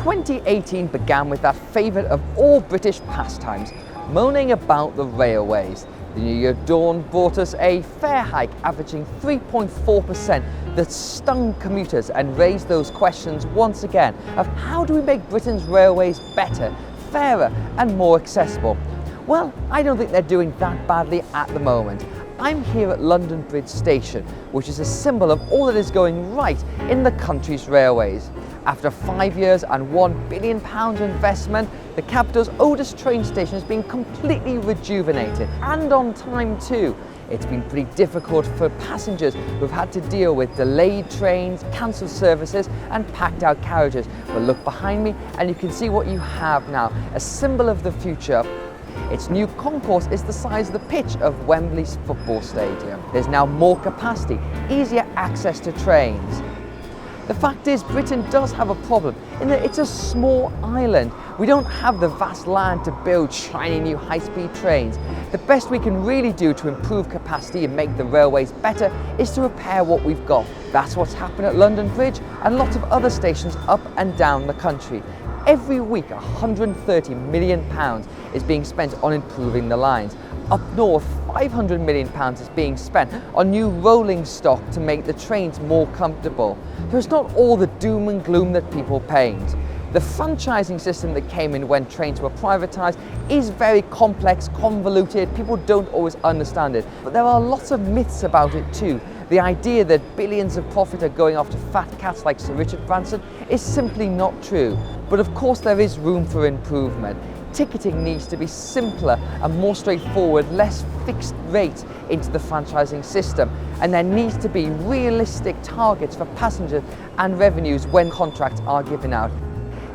2018 began with that favourite of all British pastimes, moaning about the railways. The New Year dawn brought us a fare hike averaging 3.4% that stung commuters and raised those questions once again of how do we make Britain's railways better, fairer and more accessible? Well, I don't think they're doing that badly at the moment. I'm here at London Bridge Station, which is a symbol of all that is going right in the country's railways. After 5 years and £1 billion investment, the capital's oldest train station has been completely rejuvenated, and on time too. It's been pretty difficult for passengers who've had to deal with delayed trains, cancelled services and packed out carriages. But look behind me and you can see what you have now, a symbol of the future. Its new concourse is the size of the pitch of Wembley's football stadium. There's now more capacity, easier access to trains. The fact is, Britain does have a problem in that it's a small island. We don't have the vast land to build shiny new high-speed trains. The best we can really do to improve capacity and make the railways better is to repair what we've got. That's what's happened at London Bridge and lots of other stations up and down the country. Every week, £130 million is being spent on improving the lines. Up north, £500 million is being spent on new rolling stock to make the trains more comfortable. So it's not all the doom and gloom that people paint. The franchising system that came in when trains were privatised is very complex, convoluted, people don't always understand it. But there are lots of myths about it too. The idea that billions of profit are going off to fat cats like Sir Richard Branson is simply not true. But of course there is room for improvement. Ticketing needs to be simpler and more straightforward, less fixed rates into the franchising system, and there needs to be realistic targets for passengers and revenues when contracts are given out.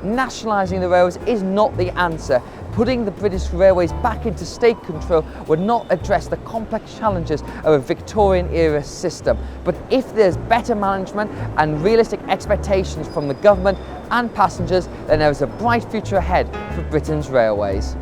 Nationalising the railways is not the answer. Putting the British Railways back into state control would not address the complex challenges of a Victorian-era system. But if there's better management and realistic expectations from the government and passengers, then there is a bright future ahead for Britain's railways.